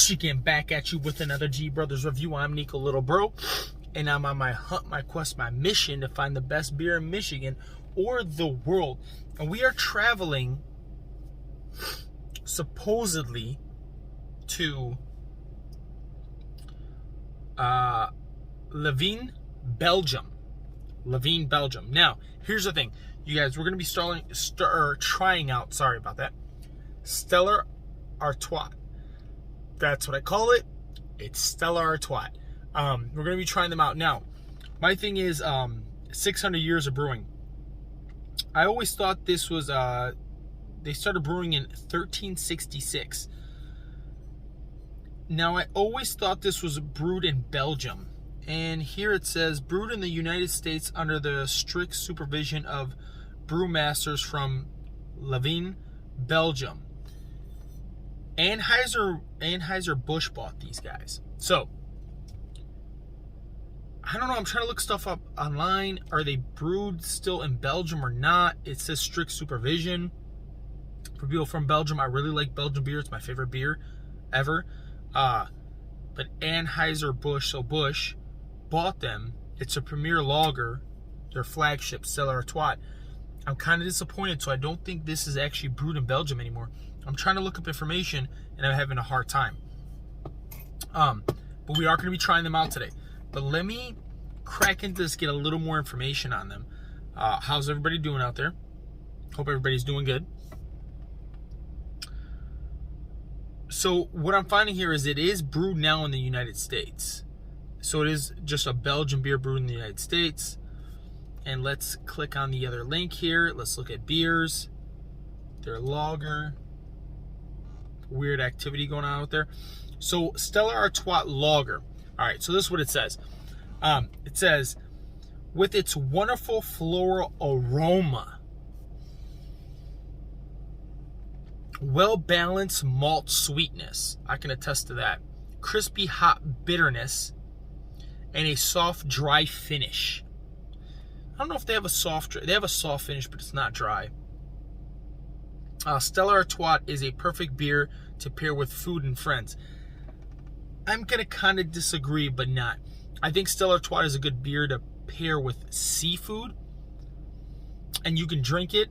Michigan, back at you with another G Brothers review. I'm Nico Little Bro, and I'm on my hunt, my quest, my mission to find the best beer in Michigan or the world. And we are traveling supposedly to Leuven, Belgium. Leuven, Belgium. Now, here's the thing, you guys. We're going to be trying out. Sorry about that. Stella Artois. That's what I call it. It's Stella Artois. We're going to be trying them out. Now, my thing is 600 years of brewing. I always thought this was, they started brewing in 1366. Now, I always thought this was brewed in Belgium. And here it says, brewed in the United States under the strict supervision of brewmasters from Leuven, Belgium. Anheuser-Busch bought these guys. So, I don't know. I'm trying to look stuff up online. Are they brewed still in Belgium or not? It says strict supervision. For people from Belgium, I really like Belgian beer. It's my favorite beer ever. But Anheuser-Busch, so Busch, bought them. It's a premier lager, their flagship, Stella Artois. I'm kind of disappointed, so I don't think this is actually brewed in Belgium anymore. I'm trying to look up information, and I'm having a hard time. But we are going to be trying them out today. But let me crack into this, get a little more information on them. How's everybody doing out there? Hope everybody's doing good. So what I'm finding here is it is brewed now in the United States. So it is just a Belgian beer brewed in the United States. And let's click on the other link here. Let's look at beers. Their lager. Weird activity going on out there. So Stella Artois lager. All right, so this is what it says. It says, with its wonderful floral aroma, well-balanced malt sweetness, I can attest to that, crispy hot bitterness, and a soft dry finish. I don't know if they have a soft finish, but it's not dry. Stella Artois is a perfect beer to pair with food and friends. I'm going to kind of disagree, but not. I think Stella Artois is a good beer to pair with seafood. And you can drink it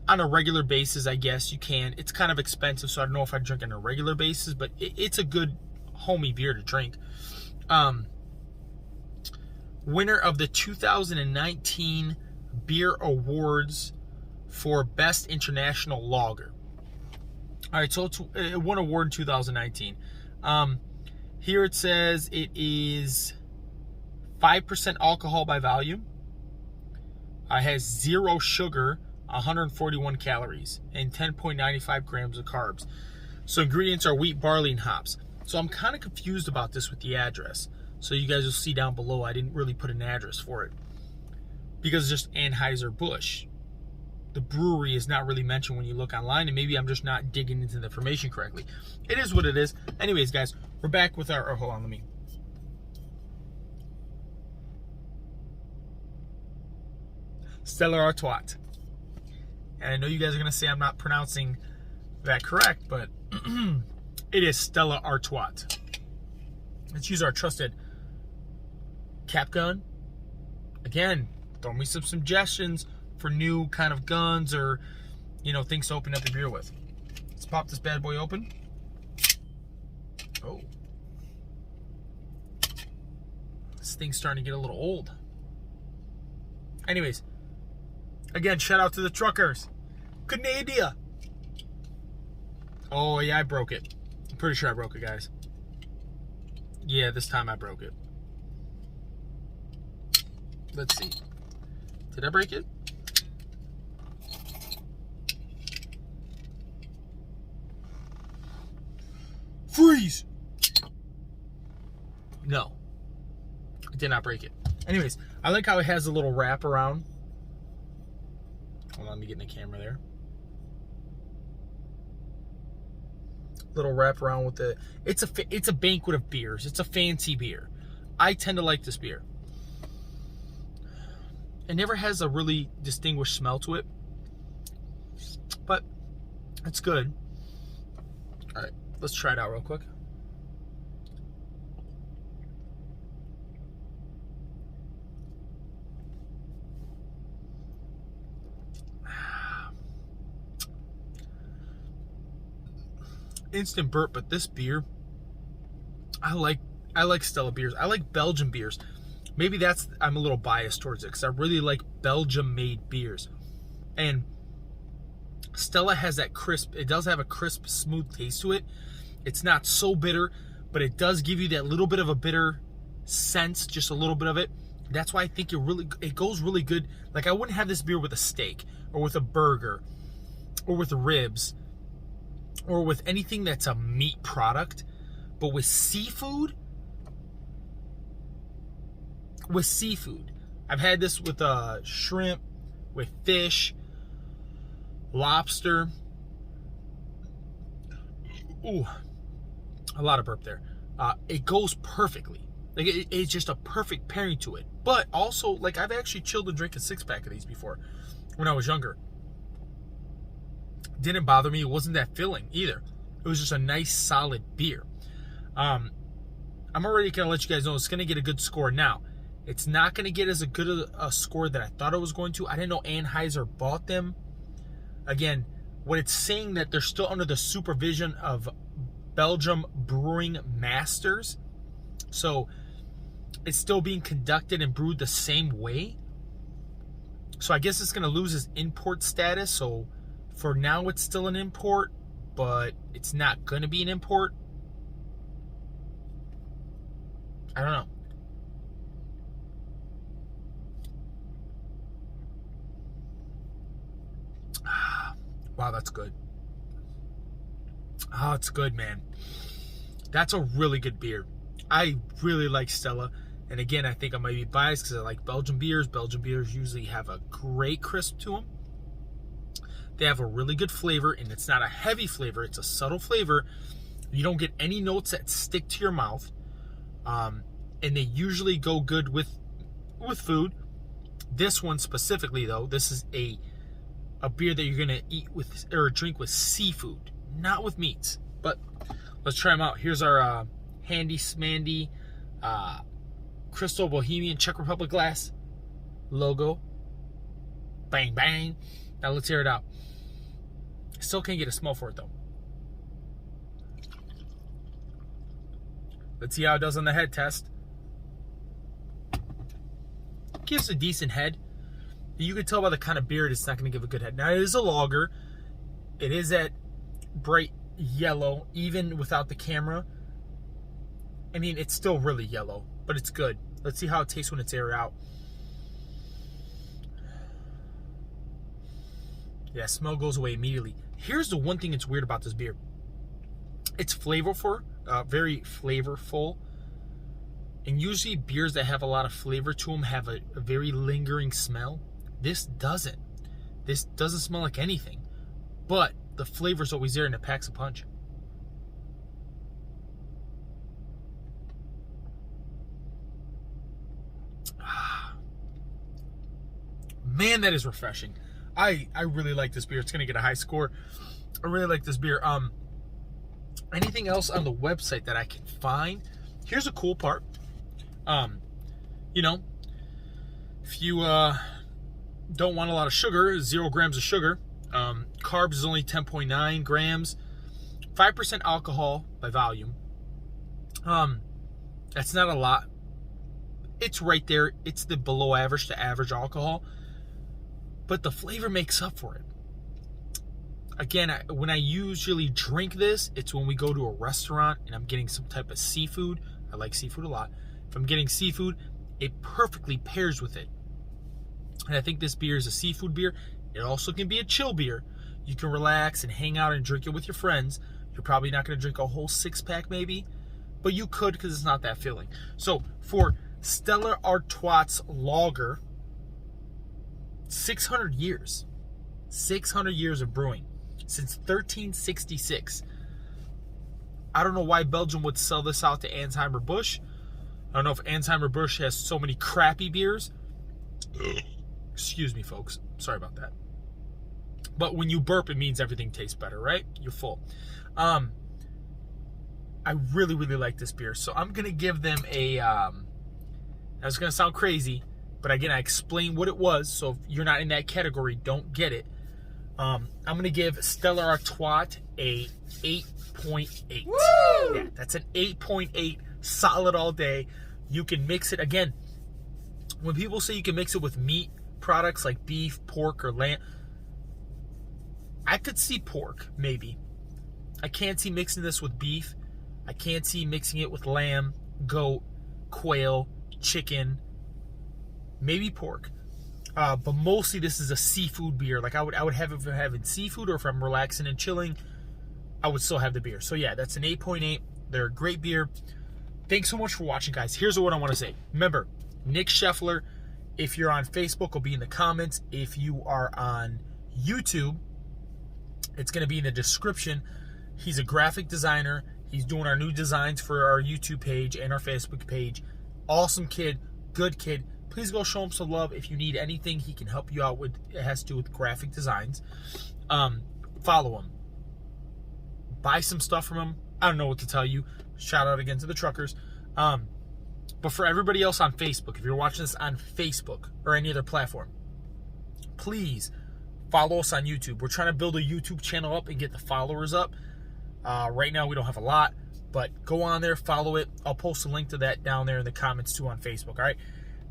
on a regular basis, I guess you can. It's kind of expensive, so I don't know if I drink on a regular basis, but it's a good homey beer to drink. Winner of the 2019 Beer Awards for Best International Lager. All right, so it won an award in 2019. Here it says it is 5% alcohol by volume. It has 0 sugar, 141 calories, and 10.95 grams of carbs. So ingredients are wheat, barley, and hops. So I'm kind of confused about this with the address. So you guys will see down below, I didn't really put an address for it. Because it's just Anheuser-Busch. The brewery is not really mentioned when you look online, and maybe I'm just not digging into the information correctly. It is what it is. Anyways, guys, we're back with our... Oh, hold on, let me... Stella Artois. And I know you guys are going to say I'm not pronouncing that correct, but it is Stella Artois. Let's use our trusted cap gun. Again, throw me some suggestions for new kind of guns or, you know, things to open up your beer with. Let's pop this bad boy open. Oh. This thing's starting to get a little old. Anyways, again, shout out to the truckers. Canada. Oh, yeah, I broke it. I'm pretty sure I broke it, guys. Yeah, this time I broke it. Let's see. Did I break it? Freeze! No. I did not break it. Anyways, I like how it has a little wrap around. Hold on, let me get in the camera there. Little wrap around with the... It's a banquet of beers. It's a fancy beer. I tend to like this beer. It never has a really distinguished smell to it, but it's good. All right, Let's try it out real quick. Instant burp, but this beer, I like Stella beers. I like Belgian beers. Maybe that's, I'm a little biased towards it because I really like Belgium made beers. And Stella has that crisp, it does have a crisp, smooth taste to it. It's not so bitter, but it does give you that little bit of a bitter sense, just a little bit of it. That's why I think it goes really good. Like, I wouldn't have this beer with a steak or with a burger or with ribs or with anything that's a meat product. But with seafood, I've had this with shrimp, with fish, lobster. Ooh, a lot of burp there. It goes perfectly. Like, it's just a perfect pairing to it. But also, like, I've actually chilled and drank a 6-pack of these before when I was younger. Didn't bother me. It wasn't that filling either. It was just a nice, solid beer. I'm already going to let you guys know it's going to get a good score. Now, it's not going to get as good a score that I thought it was going to. I didn't know Anheuser bought them. Again, what it's saying that they're still under the supervision of Belgium Brewing Masters. So it's still being conducted and brewed the same way. So I guess it's going to lose its import status. So for now, it's still an import, but it's not going to be an import. I don't know. Wow, that's good. Oh, it's good, man. That's a really good beer. I really like Stella. And again, I think I might be biased because I like Belgian beers. Belgian beers usually have a great crisp to them. They have a really good flavor, and it's not a heavy flavor. It's a subtle flavor. You don't get any notes that stick to your mouth. And they usually go good with food. This one specifically, though, this is a beer that you're gonna eat with or drink with seafood, not with meats. But let's try them out. Here's our handy smandy Crystal Bohemian Czech Republic glass logo. Bang bang. Now let's hear it out. Still can't get a smell for it though. Let's see how it does on the head test. Gives a decent head. You can tell by the kind of beer it's not going to give a good head. Now, it is a lager. It is that bright yellow, even without the camera. I mean, it's still really yellow, but it's good. Let's see how it tastes when it's aired out. Yeah, smell goes away immediately. Here's the one thing that's weird about this beer. It's flavorful, very flavorful. And usually beers that have a lot of flavor to them have a very lingering smell. This doesn't. This doesn't smell like anything. But the flavor's always there and it packs a punch. Man, that is refreshing. I really like this beer. It's going to get a high score. I really like this beer. Anything else on the website that I can find? Here's a cool part. You know, if you don't want a lot of sugar, 0 grams of sugar, carbs is only 10.9 grams, 5% alcohol by volume. That's not a lot. It's right there. It's the below average to average alcohol, but the flavor makes up for it. Again, when I usually drink this, it's when we go to a restaurant and I'm getting some type of seafood. I like seafood a lot. If I'm getting seafood, it perfectly pairs with it. And I think this beer is a seafood beer. It also can be a chill beer. You can relax and hang out and drink it with your friends. You're probably not going to drink a whole 6-pack maybe, but you could because it's not that filling. So for Stella Artois Lager, 600 years. 600 years of brewing. Since 1366. I don't know why Belgium would sell this out to Anheuser-Busch. I don't know if Anheuser-Busch has so many crappy beers. Excuse me, folks. Sorry about that. But when you burp, it means everything tastes better, right? You're full. I really, really like this beer. So I'm going to give them a, that's going to sound crazy, but again, I explained what it was. So if you're not in that category, don't get it. I'm going to give Stella Artois a 8.8. Woo! Yeah, that's an 8.8, solid all day. You can mix it. Again, when people say you can mix it with meat products like beef, pork, or lamb, I could see pork, maybe. I can't see mixing this with beef. I can't see mixing it with lamb, goat, quail, chicken, maybe pork. But mostly this is a seafood beer. Like I would have it if I'm having seafood, or if I'm relaxing and chilling, I would still have the beer. So yeah, that's an 8.8. They're a great beer. Thanks so much for watching, guys. Here's what I want to say. Remember, Nick Scheffler, if you're on Facebook, will be in the comments. If you are on YouTube, it's going to be in the description. He's a graphic designer. He's doing our new designs for our YouTube page and our Facebook page. Awesome kid, good kid. Please go show him some love. If you need anything he can help you out with, it has to do with graphic designs. Follow him. Buy some stuff from him. I don't know what to tell you. Shout out again to the truckers. But for everybody else on Facebook, if you're watching this on Facebook or any other platform, please follow us on YouTube. We're trying to build a YouTube channel up and get the followers up. Right now we don't have a lot, but go on there, follow it. I'll post a link to that down there in the comments too on Facebook, all right?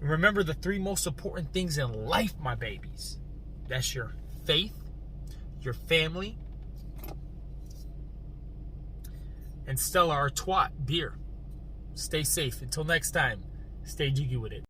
And remember the 3 most important things in life, my babies. That's your faith, your family, and Stella Artois beer. Stay safe. Until next time, stay jiggy with it.